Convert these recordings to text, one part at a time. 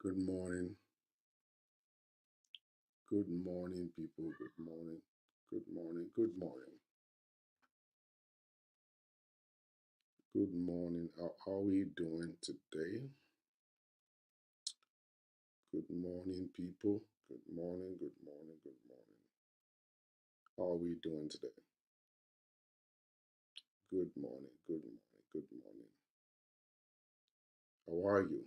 Good morning. Good morning, people. Good morning. Good morning. Good morning. Good morning. How are we doing today? Good morning, people. Good morning. Good morning. Good morning. How are we doing today? Good morning. Good morning. Good morning. How are you?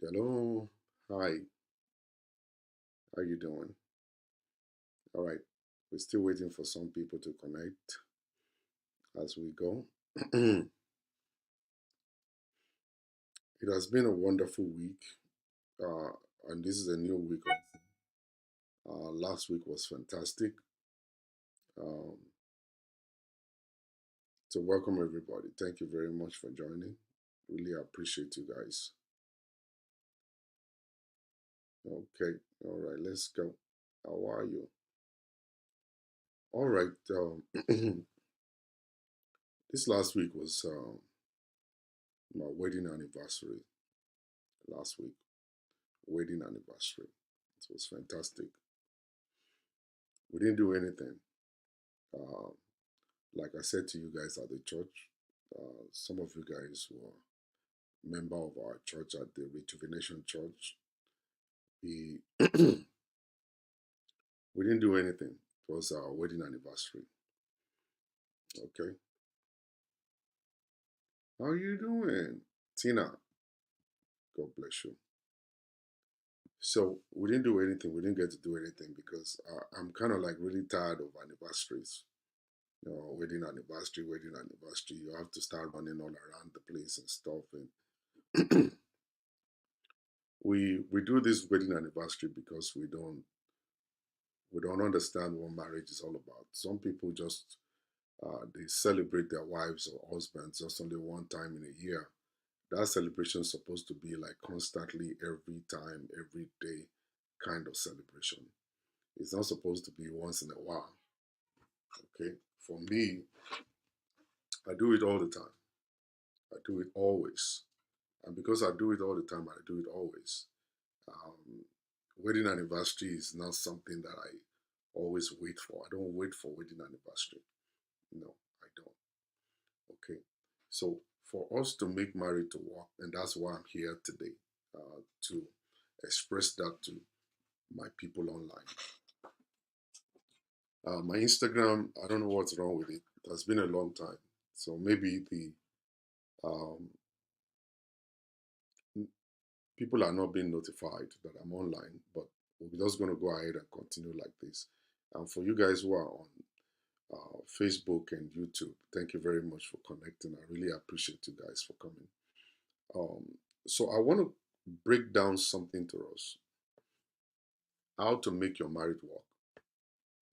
Hello. Hi. How you doing? All right. We're still waiting for some people to connect as we go. It has been a wonderful week. Uh, and this is a new week. Last week was fantastic. Um, so, welcome everybody. Thank you very much for joining. Really appreciate you guys. Okay, all right, let's go. How are you? All right. This last week was my wedding anniversary. Last week, wedding anniversary. It was fantastic. We didn't do anything. Uh, like I said to you guys at the church, some of you guys were member of our church at the Rejuvenation Church. We we didn't do anything. It was our wedding anniversary. Okay. How you doing? Tina, God bless you. So we didn't do anything. We didn't get to do anything because I'm kind of like really tired of anniversaries. Wedding anniversary. You have to start running all around the place and stuff. And we do this wedding anniversary because we don't understand what marriage is all about. Some people just they celebrate their wives or husbands just only one time in a year. That celebration is supposed to be like constantly, every time, every day kind of celebration. It's not supposed to be once in a while. Okay. For me, I do it all the time. I do it always. And because I do it all the time, I do it always. Um, Wedding anniversary is not something that I always wait for. I don't wait for wedding anniversary. No, I don't. Okay. So for us to make marriage to work, and that's why I'm here today, to express that to my people online. My Instagram, I don't know what's wrong with it. It has been a long time. So maybe the um, people are not being notified that I'm online, but we're just going to go ahead and continue like this. And for you guys who are on Facebook and YouTube, thank you very much for connecting. I really appreciate you guys for coming. Um, so I want to break down something to us: how to make your marriage work,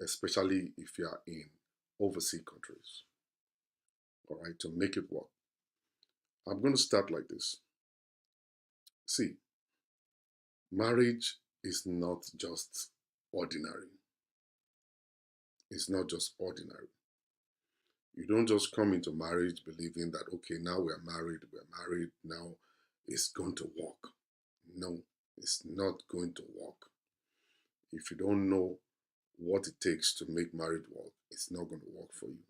especially if you are in overseas countries. All right, to make it work. I'm going to start like this. See, marriage is not just ordinary. It's not just ordinary. You don't just come into marriage believing that, okay, now we're married, now it's going to work. No, it's not going to work. If you don't know what it takes to make marriage work, it's not going to work for you.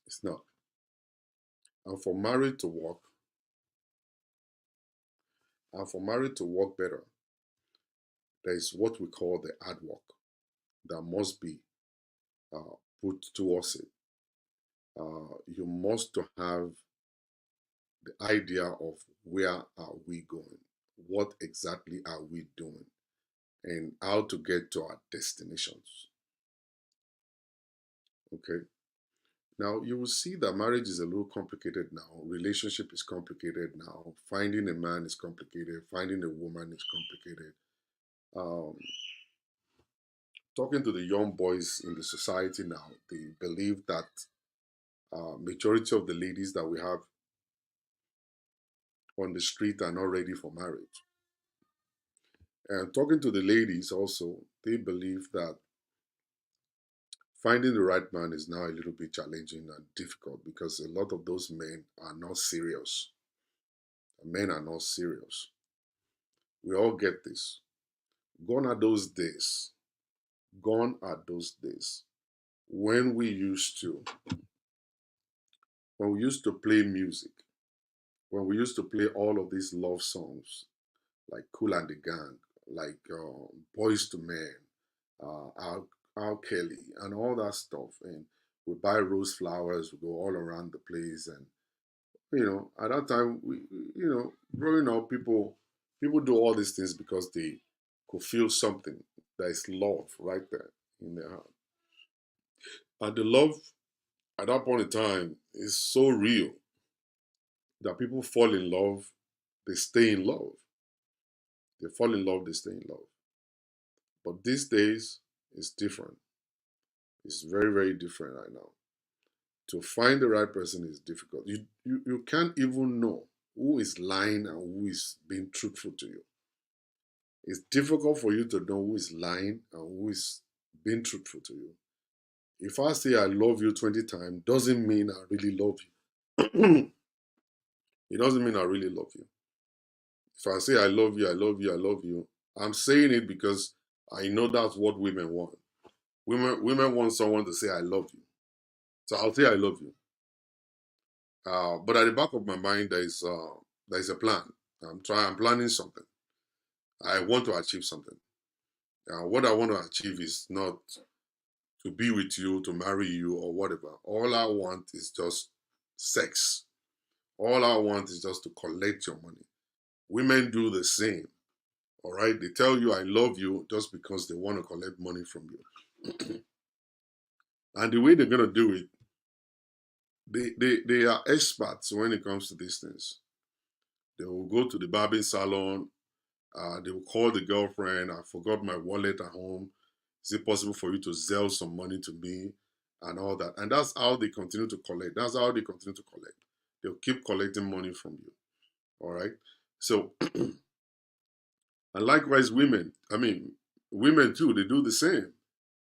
It's not. And for marriage to work, and for marriage to work better, there is what we call the hard work that must be uh, put towards it. You must to have the idea of where are we going, what exactly are we doing, and how to get to our destinations. Okay. Now you will see that marriage is a little complicated now. Relationship is complicated now. Finding a man is complicated. Finding a woman is complicated. Um, Talking to the young boys in the society now, they believe that majority of the ladies that we have on the street are not ready for marriage. And talking to the ladies also, they believe that Finding the right man is now a little bit challenging and difficult because a lot of those men are not serious. Men are not serious. We all get this. Gone are those days. Gone are those days when we used to play music, when we used to play all of these love songs like Cool and the Gang, like Boys to Men, Al Kelly, and all that stuff. And we buy rose flowers, we go all around the place. And, at that time, growing up, people do all these things because they could feel something. There is love right there in their heart. And the love at that point in time is so real that people fall in love, they stay in love. They fall in love, they stay in love. But these days, it's different. It's very, very different right now. To find the right person is difficult. You can't even know who is lying and who is being truthful to you. It's difficult for you to know who is lying and who is being truthful to you. If I say I love you 20 times, doesn't mean I really love you. It doesn't mean I really love you. If I say I love you, I love you, I love you, I'm saying it because I know that's what women want. Women want someone to say I love you. So I'll say I love you. But at the back of my mind, there is a plan. I'm planning something. I want to achieve something. What I want to achieve is not to be with you, to marry you, or whatever. All I want is just sex. All I want is just to collect your money. Women do the same. All right, they tell you I love you just because they want to collect money from you. And the way they're gonna do it, they are experts when it comes to these things. They will go to the barbing salon. They will call the girlfriend. I forgot my wallet at home. Is it possible for you to sell some money to me and all that? And that's how they continue to collect. That's how they continue to collect. They'll keep collecting money from you. All right. So, and likewise, women. I mean, women too. They do the same.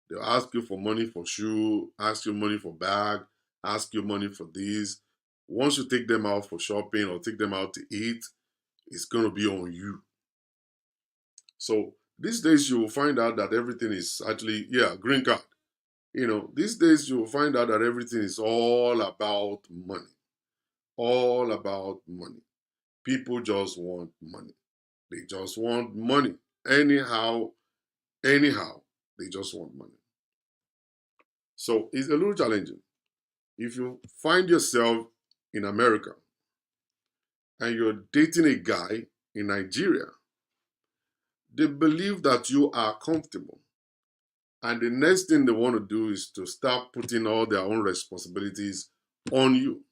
They'll ask you for money for shoe, ask you money for bag, ask you money for these. Once you take them out for shopping or take them out to eat, it's gonna be on you. So these days you will find out that everything is actually, yeah, green card. These days you will find out that everything is all about money. All about money. People just want money. They just want money. Anyhow, they just want money. So it's a little challenging. If you find yourself in America and you're dating a guy in Nigeria, they believe that you are comfortable. And the next thing they want to do is to start putting all their own responsibilities on you.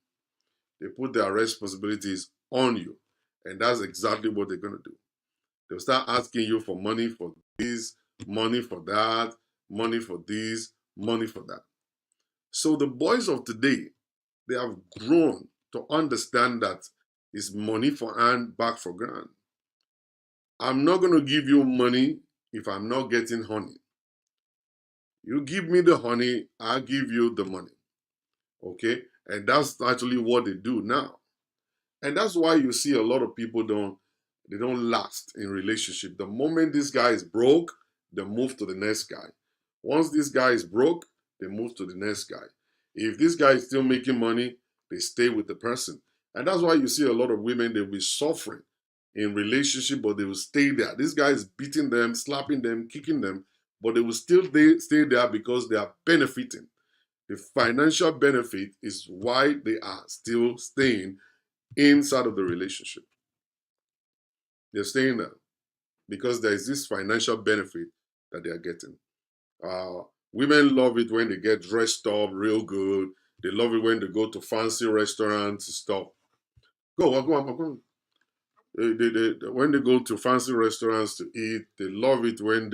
They put their responsibilities on you. And that's exactly what they're going to do. They'll start asking you for money for this, money for that, money for this, money for that. So the boys of today, they have grown to understand that it's money for hand, back for grand. I'm not going to give you money if I'm not getting honey. You give me the honey, I'll give you the money. Okay? And that's actually what they do now. And that's why you see a lot of people don't last in relationship. The moment this guy is broke, they move to the next guy. Once this guy is broke, they move to the next guy. If this guy is still making money, they stay with the person. And that's why you see a lot of women, they'll be suffering in relationship, but they will stay there. This guy is beating them, slapping them, kicking them, but they will still stay there because they are benefiting. The financial benefit is why they are still staying inside of the relationship. They're staying there because there is this financial benefit that they are getting. Uh, Women love it when they get dressed up real good. They love it when they go to fancy restaurants and stuff. Go on. When they go to fancy restaurants to eat, they love it when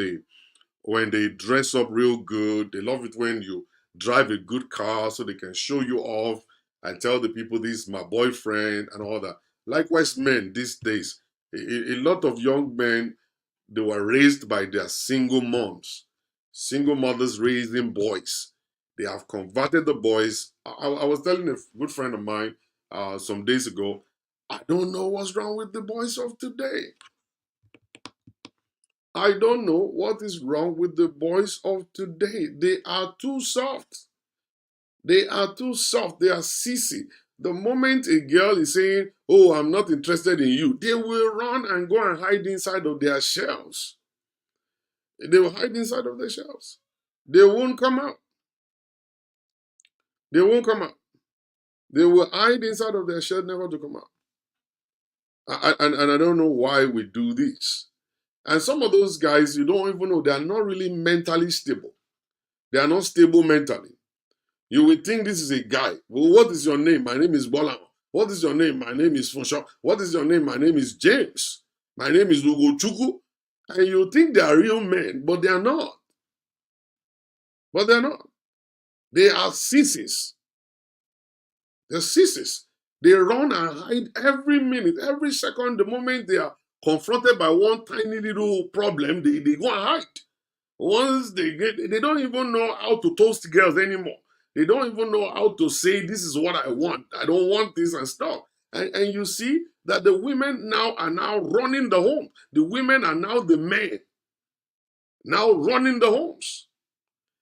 they dress up real good. They love it when you drive a good car so they can show you off and tell the people this is my boyfriend and all that. Likewise, men these days, a lot of young men, they were raised by their single moms, single mothers raising boys. They have converted the boys. I was telling a good friend of mine some days ago, I don't know what's wrong with the boys of today. I don't know what is wrong with the boys of today. They are too soft. They are too soft. They are sissy. The moment a girl is saying, "Oh, I'm not interested in you," they will run and go and hide inside of their shells. They will hide inside of their shells. They won't come out. They won't come out. They will hide inside of their shell, never to come out. And I don't know why we do this. And some of those guys, you don't even know, they are not really mentally stable. They are not stable mentally. You will think this is a guy. Well, what is your name? My name is Bola. What is your name? My name is Fonsho. What is your name? My name is James. My name is Ugochukwu. And you think they are real men, but they are not. But they're not. They are sissies. They're sissies. They run and hide every minute, every second. The moment they are confronted by one tiny little problem, they go and hide. Once they don't even know how to toast girls anymore. They don't even know how to say, "This is what I want. I don't want this," and stuff. And you see that the women now are now running the home. The women are now the men, now running the homes.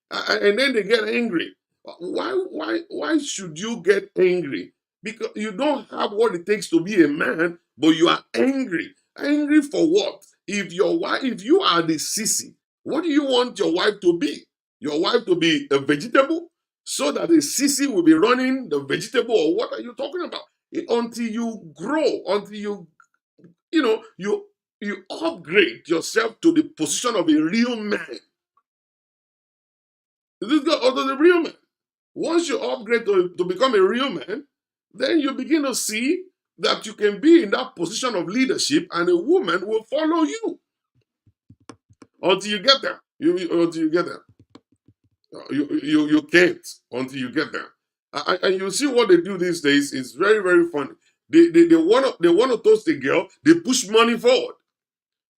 And then they get angry. Why should you get angry? Because you don't have what it takes to be a man, but you are angry. Angry for what? If you are the sissy, what do you want your wife to be? Your wife to be a vegetable, so that the sissy will be running the vegetable, or what are you talking about? Until you grow, until you upgrade yourself to the position of a real man. This guy also the real man. Once you upgrade to become a real man, then you begin to see that you can be in that position of leadership and a woman will follow you until you get there. Until you get there. You can't until you get there. And you see what they do these days is very, very funny. They want to toast a girl, they push money forward.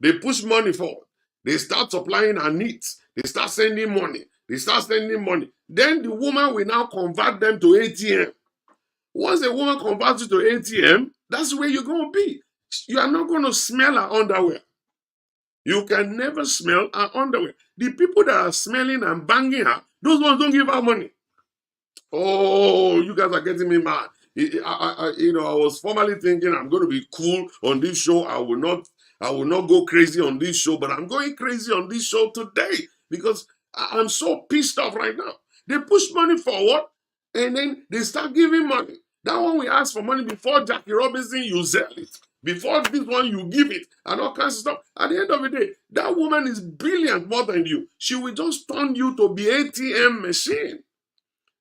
They push money forward. They start supplying her needs. They start sending money. They start sending money. Then the woman will now convert them to ATM. Once a woman converts you to ATM, that's where you're going to be. You are not going to smell her underwear. You can never smell her underwear. The people that are smelling and banging her, those ones don't give her money. Oh, you guys are getting me mad. I was formerly thinking I'm going to be cool on this show. I will not go crazy on this show, but I'm going crazy on this show today because I'm so pissed off right now. They push money forward and then they start giving money. That one we ask for money before Jackie Robinson, you sell it. Before this one, you give it and all kinds of stuff. At the end of the day, that woman is billions more than you. She will just turn you to be ATM machine.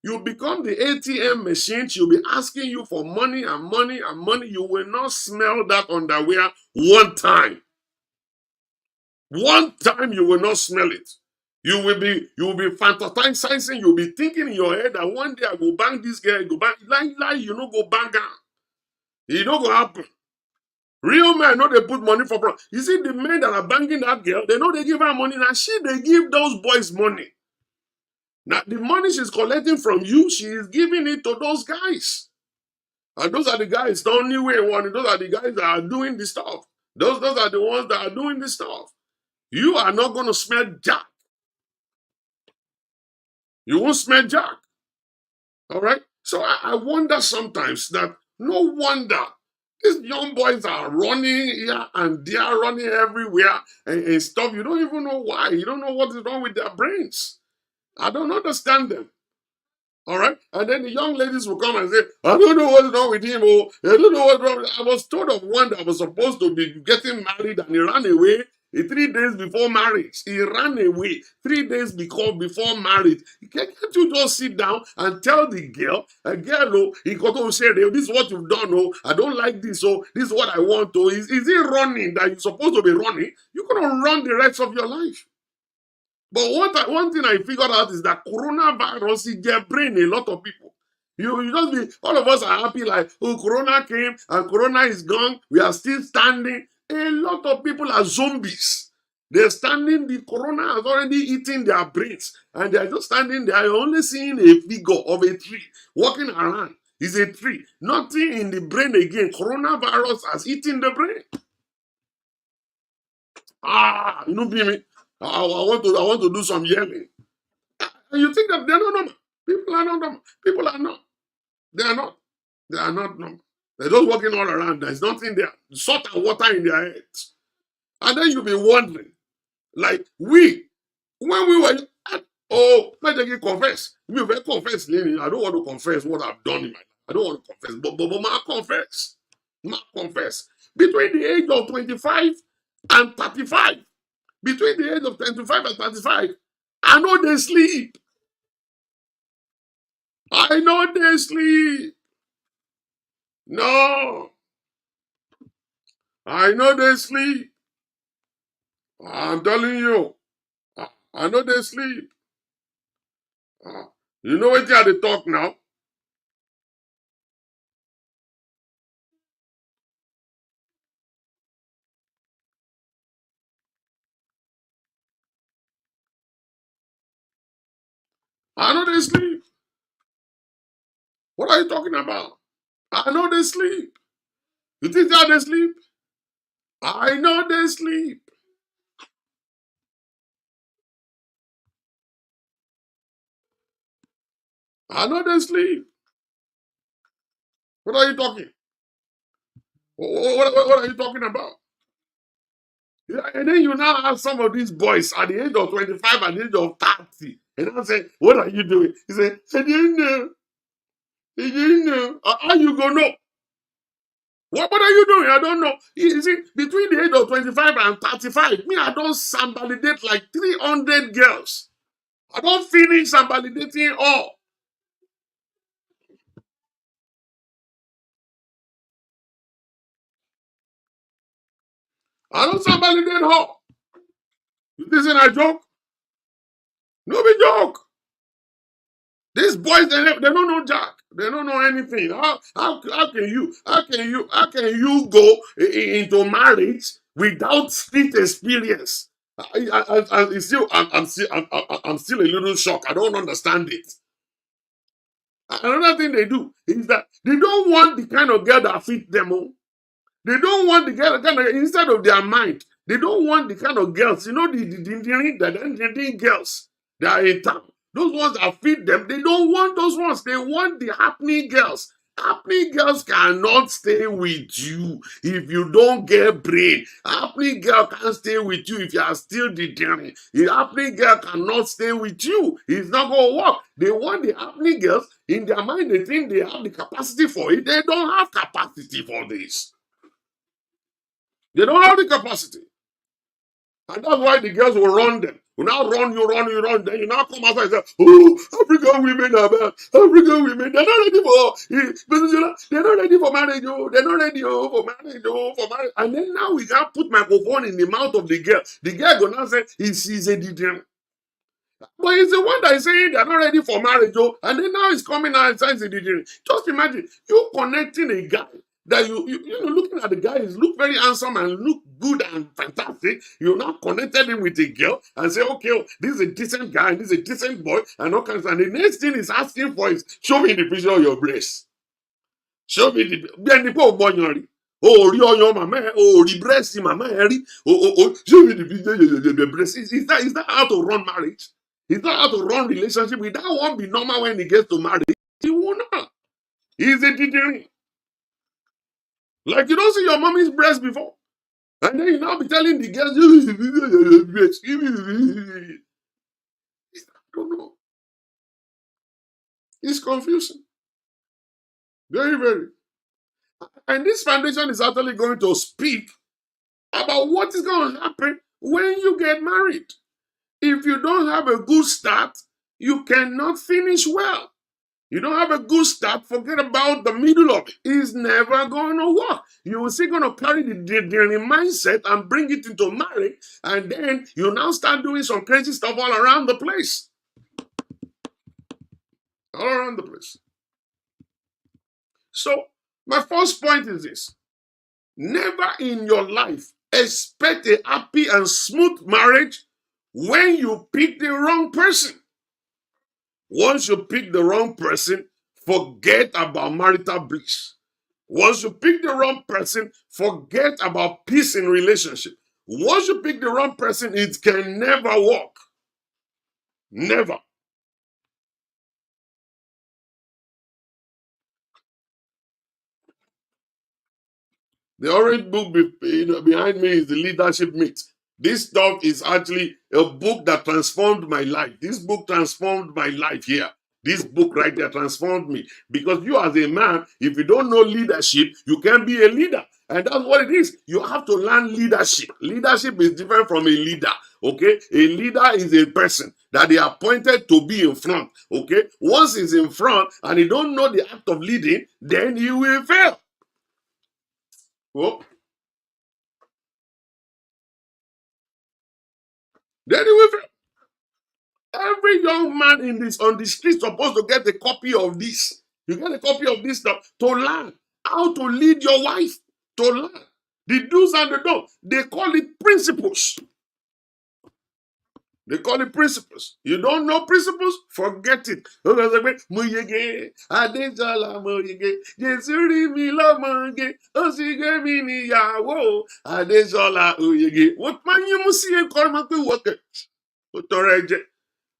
You become the ATM machine. She'll be asking you for money and money and money. You will not smell that underwear one time. One time you will not smell it. You will be fantasizing. You'll be thinking in your head that one day I will bang this girl. Go bang, lie, you know, go bang her. It don't go happen. Real men know they put money for problem. You see, the men that are banging that girl, they know they give her money. Now they give those boys money. Now, the money she's collecting from you, she is giving it to those guys. And those are the guys, the only way one. Those are the guys that are doing the stuff. Those are the ones that are doing the stuff. You are not going to smell jack. You won't smell jack. All right? So I wonder sometimes that no wonder these young boys are running here and they are running everywhere and stuff. You don't even know why. You don't know what is wrong with their brains. I don't understand them. All right. And then the young ladies will come and say, "I don't know what's wrong with him. Oh, I don't know what's wrong. I was told of one that was supposed to be getting married and he ran away 3 days before marriage. He ran away 3 days before marriage. Can't you just sit down and tell the girl, oh, he got to say, this is what you've done. Oh, I don't like this. Oh, this is what I want. Oh, is it running that you're supposed to be running? You're going to run the rest of your life. But one thing I figured out is that coronavirus is their brain a lot of people. You just be, all of us are happy like, oh, corona came and corona is gone. We are still standing. A lot of people are zombies. They're standing, the corona has already eaten their brains, and they're just standing there, only seeing a figure of a tree walking around. It's a tree. Nothing in the brain again. Coronavirus has eaten the brain. You know, me. I want to do some yelling. And you think that they're not normal. People are not normal. People are not. They are not. They are not normal. They're just walking all around. There's nothing there. Salt and water in their heads. And then you'll be wondering, like when we were, let me confess. Me, if I confess, I don't want to confess what I've done in my life. I don't want to confess, but ma confess. Ma confess. Between the age of 25 and 35, between the age of 25 and 35, I know they sleep. I know they sleep. No, I know they sleep. I'm telling you, I know they sleep. You know what they talk now? I know they sleep. What are you talking about? I know they sleep. You think that they sleep? I know they sleep. I know they sleep. What are you talking? What are you talking about? Yeah, and then you now have some of these boys at the age of 25 and the age of 30. And I say, what are you doing? He said, I didn't know. I didn't know. How you go know? What are you doing? I don't know. You see, between the age of 25 and 35, me, I don't validate like 300 girls. I don't finish validating all. I don't validate all. This is a joke. No be joke. These boys, they don't know jack. They don't know anything. How can you go into marriage without street experience? I'm still a little shocked. I don't understand it. Another thing they do is that they don't want the kind of girl that fit them. Oh. They don't want the girl kind of instead of their mind. They don't want the kind of girls. You know the girls that are in town. Those ones that feed them. They don't want those ones. They want the happening girls. Happening girls cannot stay with you if you don't get brain. Happening girl can't stay with you if you are still determined. The happening girl cannot stay with you. It's not going to work. They want the happening girls. In their mind, they think they have the capacity for it. They don't have capacity for this. They don't have the capacity. And that's why the girls will run them. You now run. Then you now come outside and say, oh, African women are bad. African women, they're not ready they're not ready for marriage. Oh, they're not ready for marriage. Oh, for marriage. And then now we can put microphone in the mouth of the girl. The girl will now say, she's a DJ. But it's the one that is saying they're not ready for marriage, oh, and then now he's coming out and saying the DJ. Just imagine you connecting a guy that you know looking at the guy, he look very handsome and look good and fantastic. You now connected him with a girl and say, okay, oh, this is a decent guy, and this is a decent boy, and all kinds of, and the next thing he's asking for is show me the picture of your breast. Show me the oh, your mama, oh, the breast, mama, show me the picture of the breast. Is that how to run marriage? Is that how to run relationship? Will that one be normal when he gets to marriage? He will not. He's a teetering. Like you don't see your mommy's breast before. And then you now be telling the girls, I don't know. It's confusing. Very, very. And this foundation is actually going to speak about what is going to happen when you get married. If you don't have a good start, you cannot finish well. You don't have a good start, forget about the middle of it. It's never going to work. You're still going to carry the mindset and bring it into marriage, and then you now start doing some crazy stuff all around the place. All around the place. So, my first point is this. Never in your life expect a happy and smooth marriage when you pick the wrong person. Once you pick the wrong person, forget about marital bliss. Once you pick the wrong person, forget about peace in relationship. Once you pick the wrong person, it can never work. Never. The orange book behind me is the leadership myth. This stuff is actually a book that transformed my life. This book transformed my life here. This book right there transformed me. Because you as a man, if you don't know leadership, you can't be a leader. And that's what it is. You have to learn leadership. Leadership is different from a leader. Okay? A leader is a person that they are appointed to be in front. Okay? Once he's in front and he don't know the act of leading, then he will fail. Oh, then he will fail. Every young man in this on the street supposed to get a copy of this. You get a copy of this stuff to learn how to lead your wife. To learn the do's and the don'ts. They call it principles. They call it principles. You don't know principles? Forget it.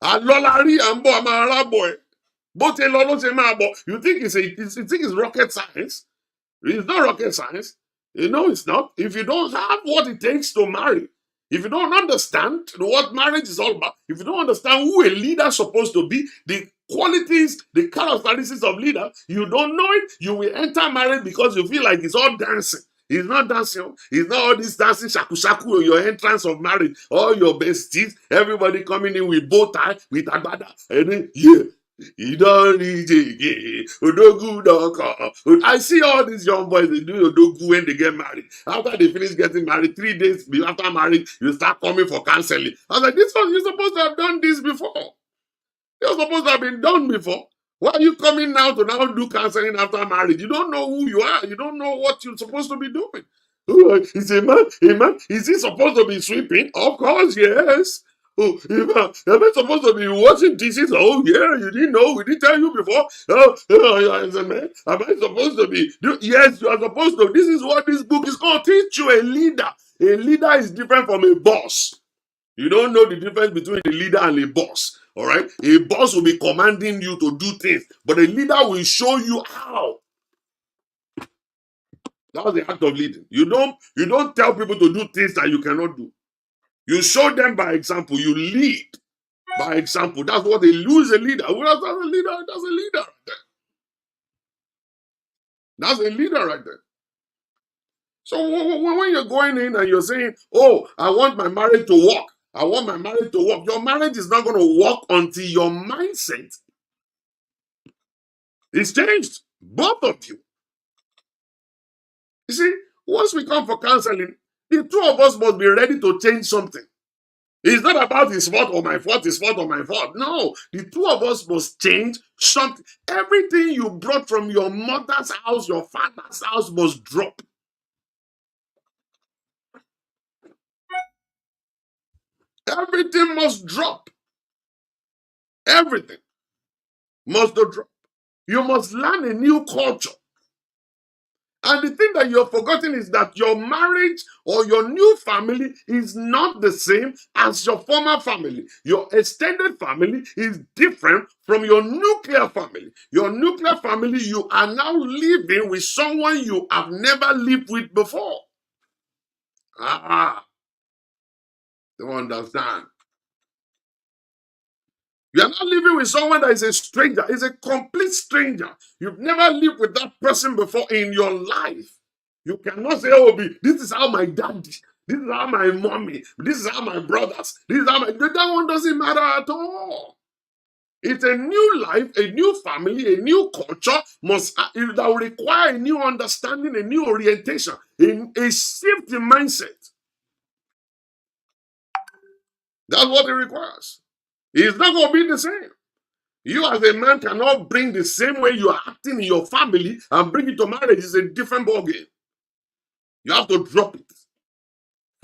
Alọ́lárí à ń bọ̀ àmọ́ arábọ̀ ẹ̀ bó ti lọ ló ṣe máa bọ̀. You think it's rocket science? It's not rocket science. You know it's not. If you don't have what it takes to marry, if you don't understand what marriage is all about, if you don't understand who a leader is supposed to be, the qualities, the characteristics of leader, you don't know it, you will enter marriage because you feel like it's all dancing. It's not dancing. It's not all this dancing shaku shaku or your entrance of marriage. All your besties, everybody coming in with bow tie, with agbada, and then yeah. You don't need it. I see all these young boys, they do Odogu when they get married. After they finish getting married, 3 days after marriage, you start coming for counseling. I was like, you're supposed to have done this before. You're supposed to have been done before. Why are you coming now to now do counseling after marriage? You don't know who you are. You don't know what you're supposed to be doing. Oh, is a man, is he supposed to be sweeping? Of course, yes. Oh, am I supposed to be washing dishes? Oh, yeah, you didn't know. We didn't tell you before. As a man, am I supposed to be? Yes, you are supposed to. This is what this book is going to teach you. A leader. A leader is different from a boss. You don't know the difference between a leader and a boss. All right? A boss will be commanding you to do things, but a leader will show you how. That's the act of leading. You don't tell people to do things that you cannot do. You show them by example. You lead by example. That's what they lose a leader. Well, that's a leader. That's a leader right there. That's a leader right there. So when you're going in and you're saying, oh, I want my marriage to work. I want my marriage to work. Your marriage is not going to work until your mindset is changed. Both of you. You see, once we come for counseling, the two of us must be ready to change something. It's not about his fault or my fault, his fault or my fault. No, the two of us must change something. Everything you brought from your mother's house, your father's house must drop. Everything must drop. Everything must drop. You must learn a new culture. And the thing that you're forgetting is that your marriage or your new family is not the same as your former family. Your extended family is different from your nuclear family. Your nuclear family, you are now living with someone you have never lived with before. Don't understand. You are not living with someone that is a stranger. It's a complete stranger. You've never lived with that person before in your life. You cannot say, oh, this is how my daddy, this is how my mommy, this is how my brothers, this is how my... That one doesn't matter at all. It's a new life, a new family, a new culture that will require a new understanding, a new orientation, a shift in mindset. That's what it requires. It's not going to be the same. You as a man cannot bring the same way you are acting in your family and bring it to marriage. It's a different ballgame. You have to drop it.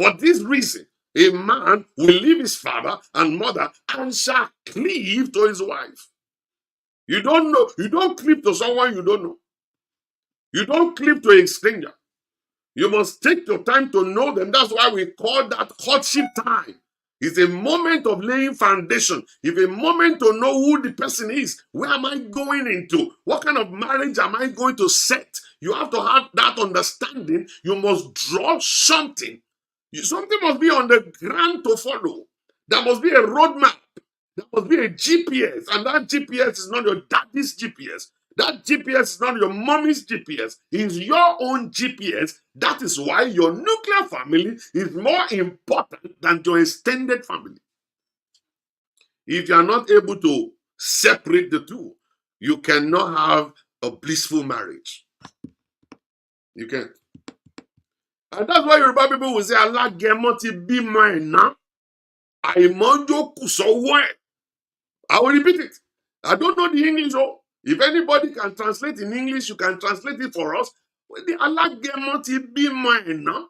For this reason, a man will leave his father and mother and shall cleave to his wife. You don't know. You don't cleave to someone you don't know. You don't cleave to a stranger. You must take your time to know them. That's why we call that courtship time. It's a moment of laying foundation. It's a moment to know who the person is. Where am I going into? What kind of marriage am I going to set? You have to have that understanding. You must draw something. Something must be on the ground to follow. There must be a roadmap. There must be a GPS. And that GPS is not your daddy's GPS. That GPS is not your mommy's GPS. It's your own GPS. That is why your nuclear family is more important than your extended family. If you are not able to separate the two, you cannot have a blissful marriage. You can't. And that's why Yoruba people will say, Allah gemoti be mine now. Àìmọ́jó kù sọ́wọ́ ẹ̀. I will repeat it. I don't know the English. Oh, if anybody can translate in English, you can translate it for us. The alágẹmọ be mine now.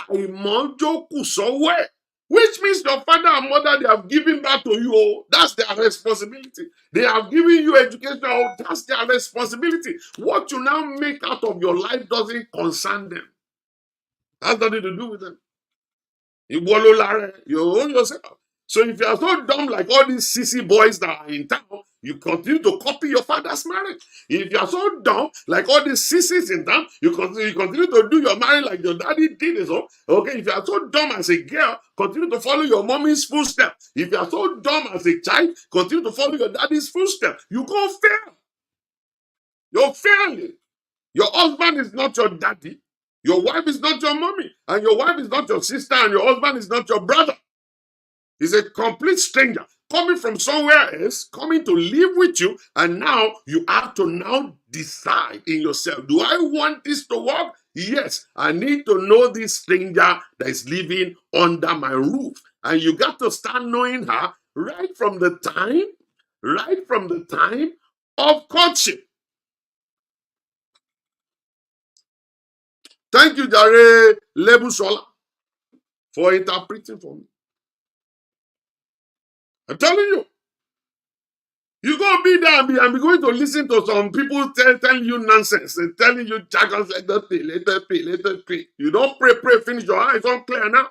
Àìmọ́jó kù sọ́wọ́ ẹ̀. Which means your father and mother, they have given back to you. Oh, that's their responsibility. They have given you education. Oh, that's their responsibility. What you now make out of your life doesn't concern them. Has nothing to do with them. You own yourself. So if you are so dumb like all these sisi boys that are in town, you continue to copy your father's marriage. If you are so dumb like all these sissies in town, you continue to do your marriage like your daddy did. So, okay, if you are so dumb as a girl, continue to follow your mommy's footsteps. If you are so dumb as a child, continue to follow your daddy's footsteps. You go fail. You're failing. Your husband is not your daddy. Your wife is not your mommy. And your wife is not your sister. And your husband is not your brother. He's a complete stranger coming from somewhere else, coming to live with you. And now you have to now decide in yourself, do I want this to work? Yes, I need to know this stranger that is living under my roof. And you got to start knowing her right from the time of courtship. Thank you, Jare Lebusola, for interpreting for me. I'm telling you. You're going to be there and be going to listen to some people telling you nonsense and telling you jargons like that, let us pray. You don't pray, finish your eyes unclear now.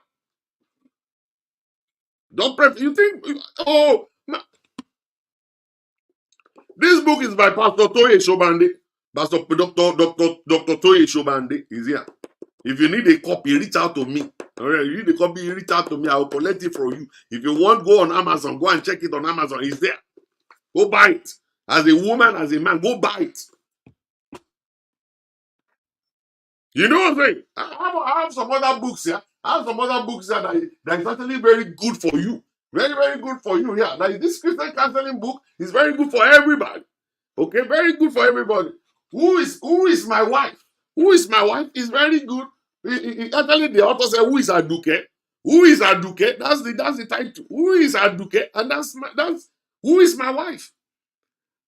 Don't pray. You think, oh, this book is by Pastor Toye Shobande. Pastor Dr. Toye Shobande is here. If you need a copy, reach out to me. All right, you need a copy, reach out to me. I will collect it from you. If you want, go on Amazon. Go and check it on Amazon. It's there. Go buy it. As a woman, as a man, go buy it. You know what I'm saying? I have some other books here. I have some other books here that is actually very good for you. Very, very good for you here. Like this Christian counseling book is very good for everybody. Okay, very good for everybody. Who is my wife? Who is my wife? Is very good. Actually, the author said, "Who is Aduke? Who is Aduke?" That's the title. Who is Aduke? And that's who is my wife?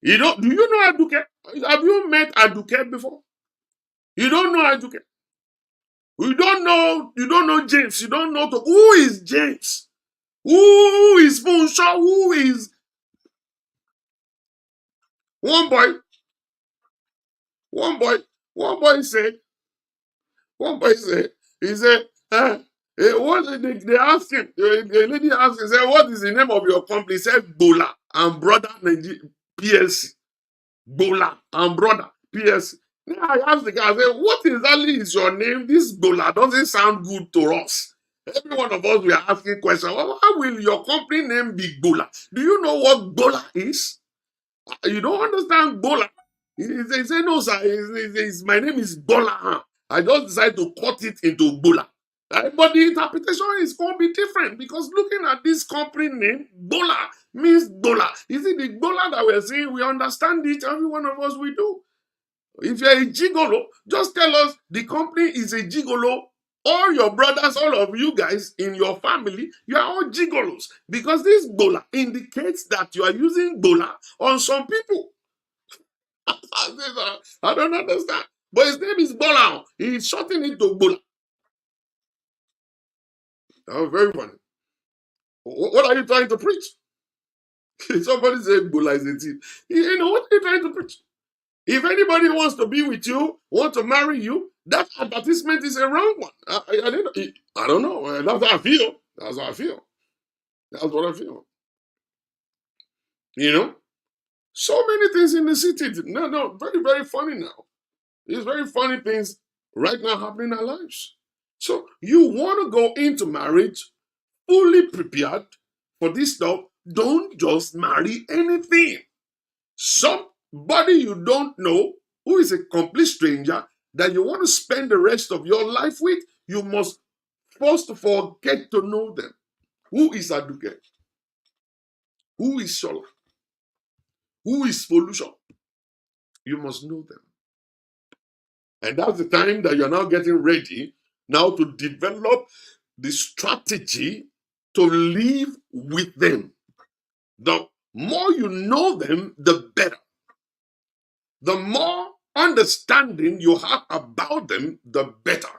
Do you know Aduke? Have you met Aduke before? You don't know Aduke. You don't know James. You don't know who is James? Who is Funshaw? Who is one boy? One boy said, he said, what they asked him, the lady asked him, said, what is the name of your company? He said, Bola and Brother PLC. Bola and Brother PLC. Then I asked the guy, I said, what exactly is your name? This Bola doesn't sound good to us. Every one of us, we are asking questions. Well, how will your company name be Bola? Do you know what Bola is? You don't understand Bola. He said, no, sir. My name is Bola. I just decided to cut it into Bola. But the interpretation is going to be different because looking at this company name, Bola means Bola. Is it the Bola that we're saying? We understand it. Every one of us, we do. If you're a gigolo, just tell us the company is a gigolo. All your brothers, all of you guys in your family, you are all gigolos. Because this Bola indicates that you are using Bola on some people. I don't understand. But his name is Bola. He's shortening it to Bola. Very funny. What are you trying to preach? Somebody said Bola is a thief. You know, what are you trying to preach? If anybody wants to be with you, want to marry you, that advertisement is a wrong one. I don't know. That's how I feel. That's how I feel. That's what I feel. You know? So many things in the city. No, very, very funny now. There's very funny things right now happening in our lives. So you want to go into marriage fully prepared for this stuff. Don't just marry anything. Somebody you don't know, who is a complete stranger, that you want to spend the rest of your life with, you must first of all get to know them. Who is Aduke? Who is Shola? Who is Solution? You must know them. And that's the time that you're now getting ready now to develop the strategy to live with them. The more you know them, the better. The more understanding you have about them, the better.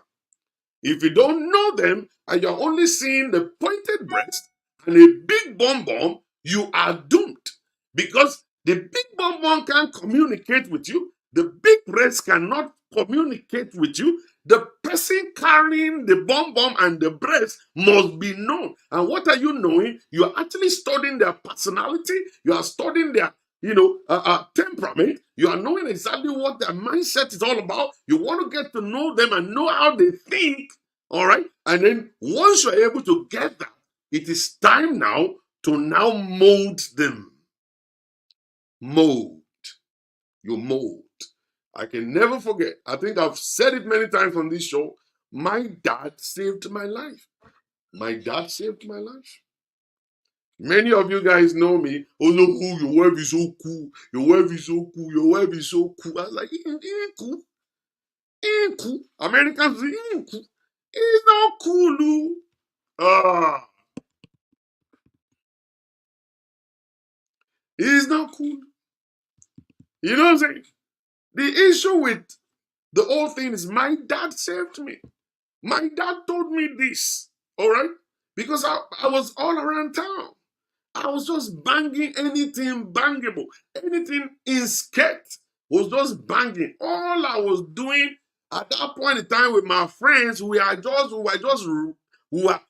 If you don't know them and you're only seeing the pointed breast and a big bum bum, you are doomed. Because the big bum bum can't communicate with you, the big breast cannot communicate with you. The person carrying the bum bum and the breast must be known. And what are you knowing? You are actually studying their personality, you are studying their temperament. You are knowing exactly what their mindset is all about. You want to get to know them and know how they think. All right. And then once you're able to get that, it is time now to now mold them. Mold. You mold. I can never forget. I think I've said it many times on this show. My dad saved my life. My dad saved my life. Many of you guys know me. Oh, look, cool. Your wife is so cool. Your wife is so cool. Your wife is so cool. I was like, he ain't cool. He ain't cool. Americans say, he ain't cool. He's not cool, Lou. He's not cool. You know what I'm saying? The issue with the whole thing is my dad saved me. My dad told me this, all right? Because I was all around town. I was just banging anything bangable. Anything in skirt was just banging. All I was doing at that point in time with my friends, we were, oh, what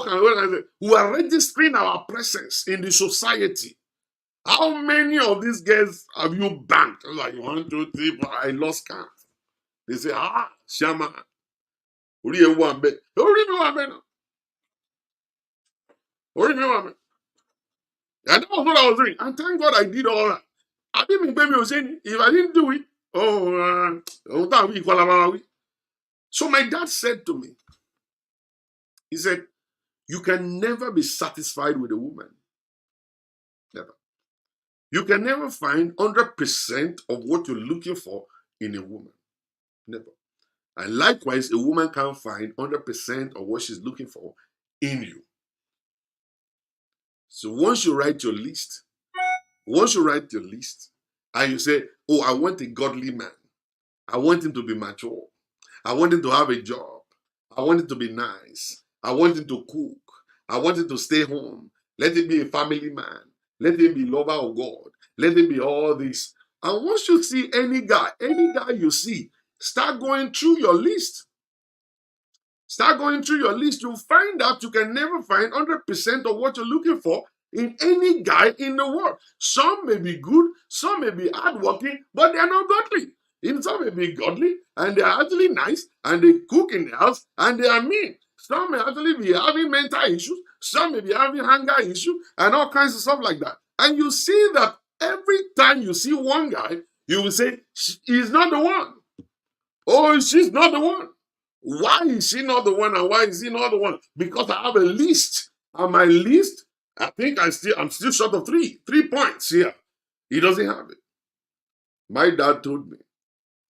can I say? We are registering our presence in the society. How many of these girls have you banged? Like 1, 2, 3, 4. I lost count. They say, Shama. Ori mi wa nbe. Ori mi wa nbe now. Ori mi wa nbe. And that was what I was doing. And thank God I did all that. I didn't pay me saying if I didn't do it, so my dad said to me, he said, you can never be satisfied with a woman. Never. You can never find 100% of what you're looking for in a woman. Never. And likewise, a woman can't find 100% of what she's looking for in you. So once you write your list, and you say, oh, I want a godly man. I want him to be mature. I want him to have a job. I want him to be nice. I want him to cook. I want him to stay home. Let him be a family man. Let him be lover of God. Let him be all this. And once you see any guy you see, start going through your list. Start going through your list. You'll find out you can never find 100% of what you're looking for in any guy in the world. Some may be good, some may be hardworking, but they are not godly. Some may be godly and they are actually nice and they cook in the house and they are mean. Some may actually be having mental issues, some may be having hunger issues and all kinds of stuff like that. And you see that every time you see one guy, you will say, he's not the one. Oh, she's not the one. Why is she not the one and why is he not the one? Because I have a list. And my list, I think I'm still short of 3 points here. He doesn't have it. My dad told me,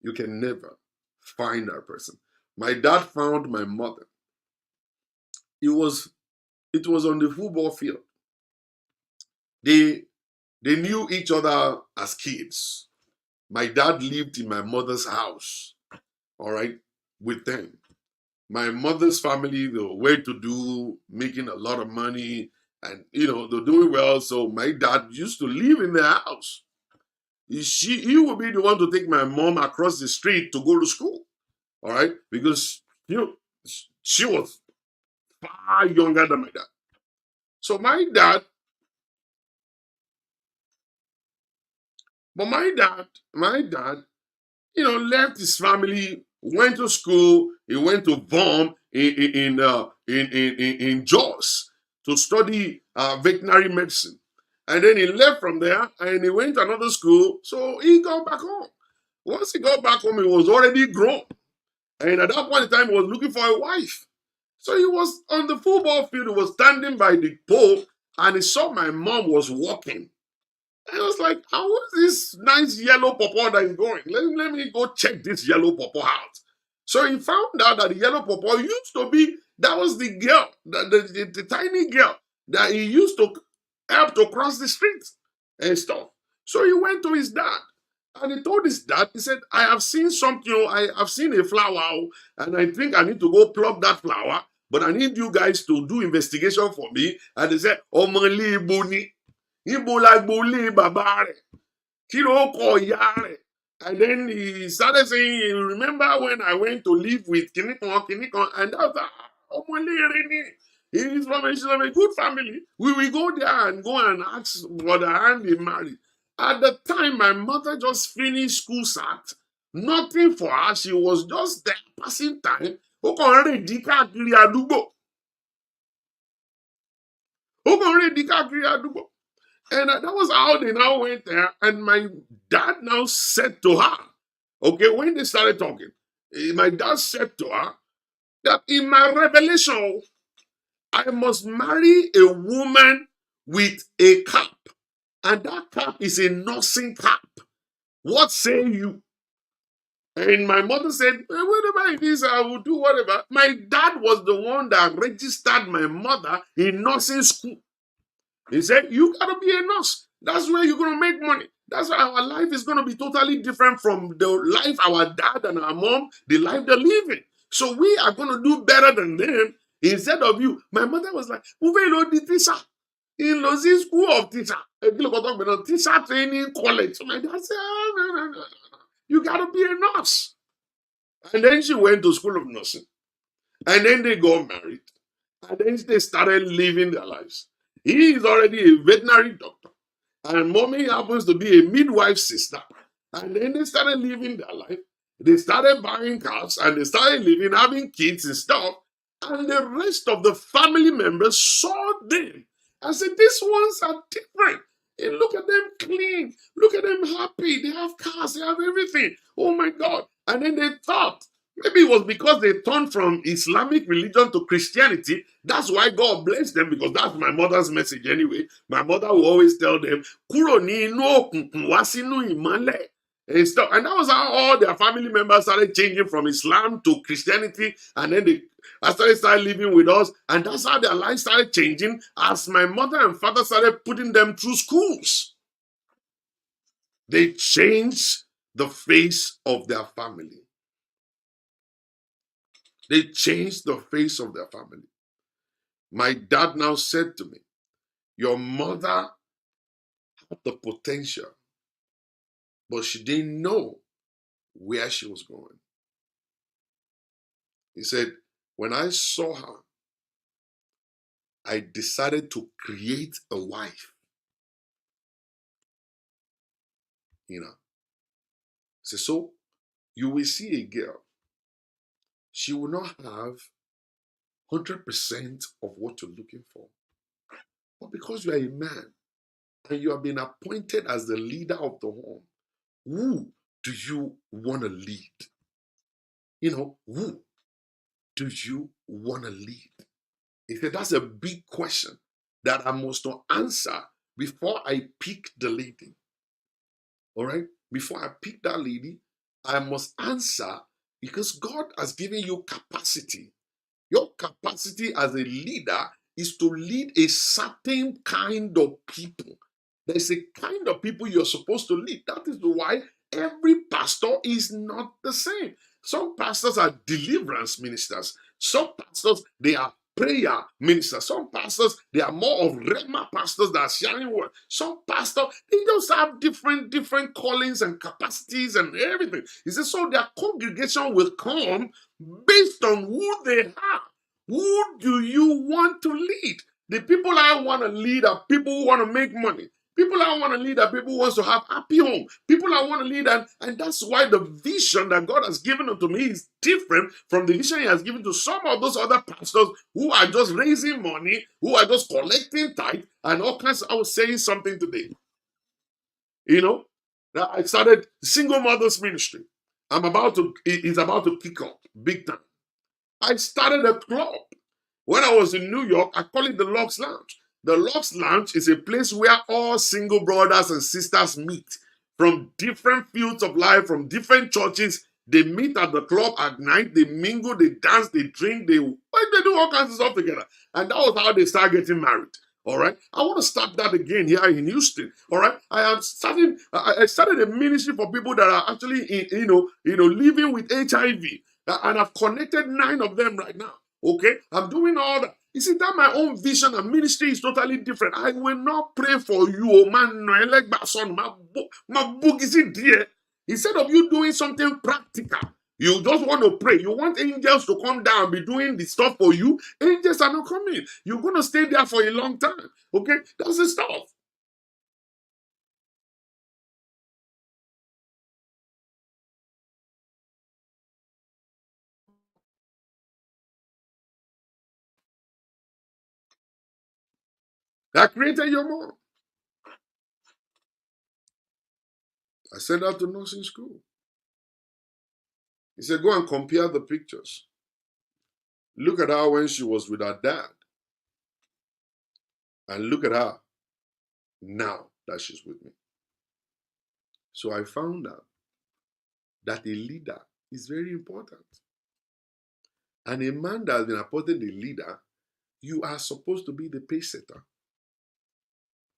you can never find that person. My dad found my mother. It was on the football field. They knew each other as kids. My dad lived in my mother's house, all right, with them. my mother's family, they were well-to-do, making a lot of money, and they're doing well. So my dad used to live in their house. He would be the one to take my mom across the street to go to school. All right, because she was far younger than my dad. So my dad, left his family, went to school. He went to Vom in Jos to study veterinary medicine, and then he left from there and he went to another school. So he got back home. Once he got back home, he was already grown, and at that point in time, he was looking for a wife. So he was on the football field. He was standing by the pole, and he saw my mom was walking. I was like, how is this nice yellow pawpaw that is going? Let me go check this yellow pawpaw out. So he found out that the yellow pawpaw used to be, that was the girl, the tiny girl that he used to help to cross the street and stuff. So he went to his dad and he told his dad, he said, I have seen something, I have seen a flower, and I think I need to go pluck that flower, but I need you guys to do investigation for me. And they said, Omali Boni. Ibo la gbole baba rẹ̀, kí ló kọ ìyá rẹ̀. And then he started saying, remember when I went to live with Kinikon, and that was Omolere ni. He's from a good family. We will go there and go and ask brother and be married. At the time, my mother just finished school sat. Nothing for her. She was just there passing time. Ó kàn rìn káàkiri àdúgbò. Ó kàn rìn káàkiri àdúgbò. And that was how they now went there. And my dad now said to her, okay, when they started talking, my dad said to her that in my revelation, I must marry a woman with a cap. And that cap is a nursing cap. What say you? And my mother said, whatever it is, I will do whatever. My dad was the one that registered my mother in nursing school. He said, you got to be a nurse. That's where you're going to make money. That's why our life is going to be totally different from the life our dad and our mom, the life they're living. So we are going to do better than them instead of you. My mother was like, the teacher. In Lozi School of Teacher. Teacher training college. So my dad said, no. You got to be a nurse. And then she went to school of nursing. And then they got married. And then they started living their lives. He is already a veterinary doctor. And mommy happens to be a midwife sister. And then they started living their life. They started buying cars and they started living, having kids and stuff. And the rest of the family members saw them and said, these ones are different. And look at them clean. Look at them happy. They have cars. They have everything. Oh my God. And then they thought, maybe it was because they turned from Islamic religion to Christianity. That's why God blessed them, because that's my mother's message anyway. My mother will always tell them, Kúrò ní inú òkùnkùn wá sínú ìmọ́lẹ̀. And stuff. And that was how all their family members started changing from Islam to Christianity. And then they started living with us. And that's how their life started changing as my mother and father started putting them through schools. They changed the face of their family. They changed the face of their family. My dad now said to me, your mother had the potential, but she didn't know where she was going. He said, when I saw her, I decided to create a wife. He said, so you will see a girl. She will not have 100% of what you're looking for. But because you are a man and you have been appointed as the leader of the home, who do you want to lead? Who do you want to lead? He said, that's a big question that I must answer before I pick the lady. All right? Before I pick that lady, I must answer, because God has given you capacity. Your capacity as a leader is to lead a certain kind of people. There's a kind of people you're supposed to lead. That is why every pastor is not the same. Some pastors are deliverance ministers. Some pastors, they are prayer ministers. Some pastors, they are more of Rema pastors that are sharing word. Some pastors, they just have different callings and capacities and everything. He says, so their congregation will come based on who they are. Who do you want to lead? The people I want to lead are people who want to make money. People I want to lead are people who wants to have happy home. People I want to lead, and that's why the vision that God has given unto me is different from the vision He has given to some of those other pastors who are just raising money, who are just collecting tithe, and all kinds. I was saying something today. You know, that I started single mothers ministry. It's about to kick off big time. I started a club. When I was in New York, I call it the Lux Lounge. The Lux Lounge is a place where all single brothers and sisters meet from different fields of life, from different churches. They meet at the club at night, they mingle, they dance, they drink, they do all kinds of stuff together. And that was how they start getting married. All right. I want to start that again here in Houston. All right. I started a ministry for people that are actually living with HIV. And I've connected 9 of them right now. Okay, I'm doing all that. You see, that my own vision and ministry is totally different. I will not pray for you, oh man. No, I like my son, my book is in there. Instead of you doing something practical, you just want to pray. You want angels to come down and be doing the stuff for you. Angels are not coming. You're going to stay there for a long time. Okay, that's the stuff. I created your mom. I sent her to nursing school. He said, go and compare the pictures. Look at her when she was with her dad. And look at her now that she's with me. So I found out that a leader is very important. And a man that has been appointed a leader, you are supposed to be the pace setter.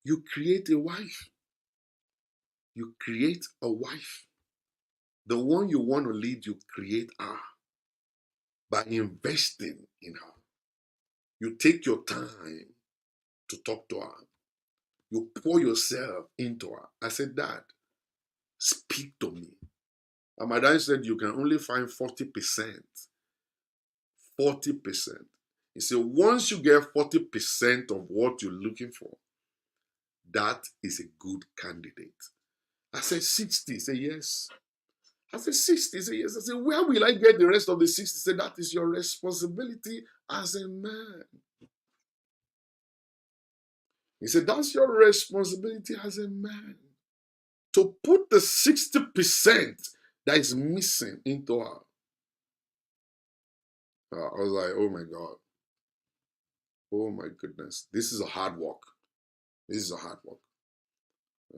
You create a wife. You create a wife. The one you want to lead, you create her by investing in her. You take your time to talk to her. You pour yourself into her. I said, Dad, speak to me. And my dad said, you can only find 40%. 40%. He said, once you get 40% of what you're looking for, that is a good candidate. I said, 60. He said, yes. I said, 60. He said, yes. I said, where will I get the rest of the 60? He said, that is your responsibility as a man. He said, that's your responsibility as a man. To put the 60% that is missing into her. I was like, oh my God. Oh my goodness. This is a hard work. This is a hard work.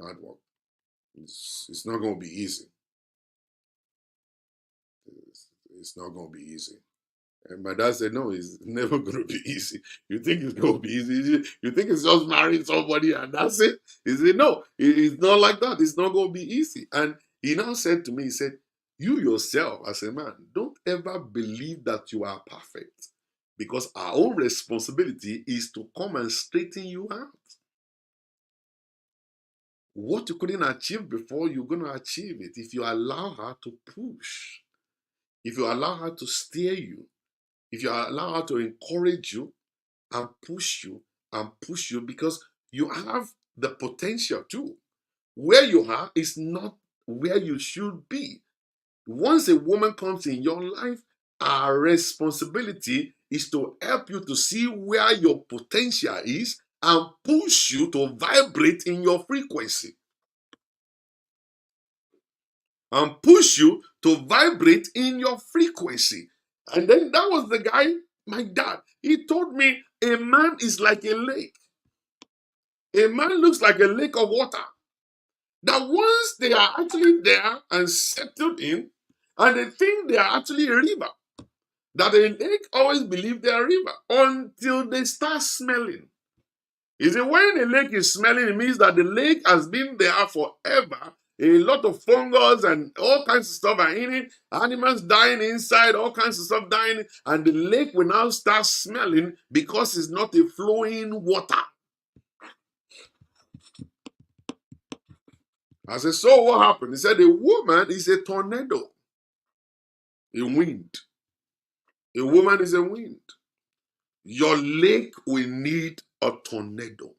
Hard work. It's not going to be easy. It's not going to be easy. And my dad said, no, it's never going to be easy. You think it's going to be easy? You think it's just marrying somebody and that's it? He said, no, it's not like that. It's not going to be easy. And he now said to me, he said, you yourself as a man, don't ever believe that you are perfect, because our own responsibility is to come and straighten you out. What you couldn't achieve before, you're going to achieve it if you allow her to push, if you allow her to steer you, if you allow her to encourage you and push you, because you have the potential too. Where you are is not where you should be. Once a woman comes in your life, our responsibility is to help you to see where your potential is and push you to vibrate in your frequency. And push you to vibrate in your frequency. And then that was the guy, my dad. He told me a man is like a lake. A man looks like a lake of water. That once they are actually there and settled in, and they think they are actually a river, that a lake always believe they are a river until they start smelling. You see, when a lake is smelling, it means that the lake has been there forever A lot of fungus and all kinds of stuff are in it. Animals dying inside, all kinds of stuff dying. And the lake will now start smelling because it's not a flowing water. I said, so what happened? He said, a woman is a tornado, a wind. A woman is a wind. Your lake will need a tornado.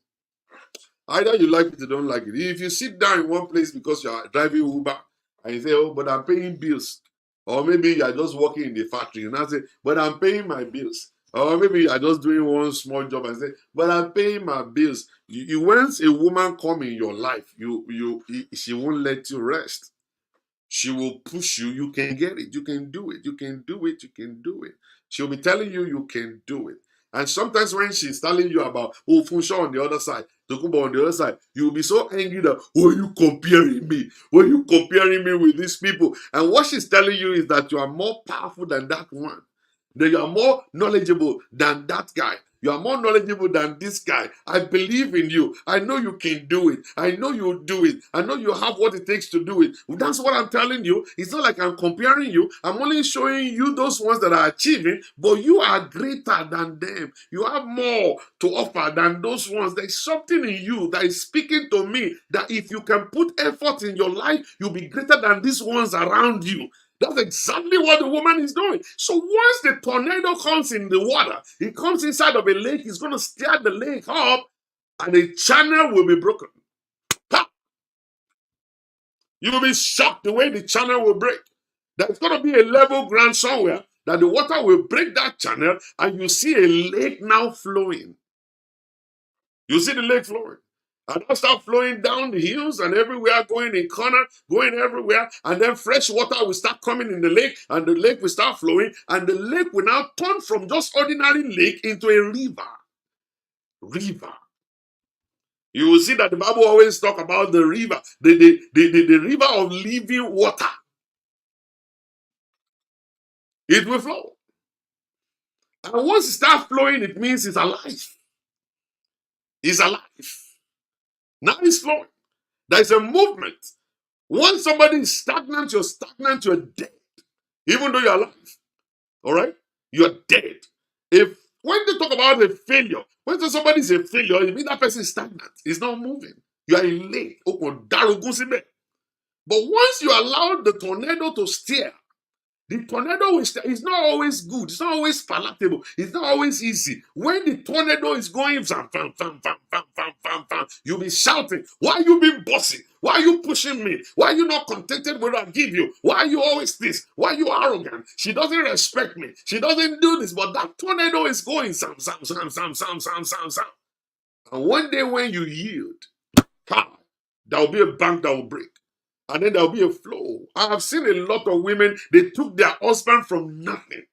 Either you like it or don't like it. If you sit down in one place because you are driving Uber and you say, oh, but I'm paying bills. Or maybe you are just working in the factory and I say, but I'm paying my bills. Or maybe you are just doing one small job and say, but I'm paying my bills. Once a woman come in your life, she won't let you rest. She will push you. You can get it. You can do it. You can do it. You can do it. She'll be telling you you can do it. And sometimes when she's telling you about, oh, Funsha on the other side, Tokumba on the other side, you'll be so angry that, oh, you comparing me? Why are you comparing me with these people? And what she's telling you is that you are more powerful than that one. That you are more knowledgeable than that guy. You are more knowledgeable than this guy. I believe in you. I know you can do it. I know you'll do it. I know you have what it takes to do it. That's what I'm telling you. It's not like I'm comparing you. I'm only showing you those ones that are achieving, but you are greater than them. You have more to offer than those ones. There's something in you that is speaking to me that if you can put effort in your life, you'll be greater than these ones around you. That's exactly what the woman is doing. So once the tornado comes in the water, it comes inside of a lake, it's going to stir the lake up and the channel will be broken. Ha! You will be shocked the way the channel will break. There's going to be a level ground somewhere that the water will break that channel and you see a lake now flowing. You see the lake flowing. And they'll start flowing down the hills and everywhere, going in corner, going everywhere. And then fresh water will start coming in the lake and the lake will start flowing. And the lake will now turn from just ordinary lake into a river. River. You will see that the Bible always talk about the river, the river of living water. It will flow. And once it starts flowing, it means it's alive. It's alive. Now it's flowing. There's a movement. Once somebody is stagnant, you're dead. Even though you're alive. All right? You're dead. When they talk about a failure, when somebody is a failure, it means that person is stagnant. He's not moving. You are in late. But once you allow the tornado to steer, the tornado is not always good. It's not always palatable. It's not always easy. When the tornado is going, you'll be shouting, why are you being bossy? Why are you pushing me? Why are you not contented with what I give you? Why are you always this? Why are you arrogant? She doesn't respect me. She doesn't do this. But that tornado is going, And one day when you yield, there will be a bank that will break. And then there'll be a flow. I have seen a lot of women, they took their husband from nothing.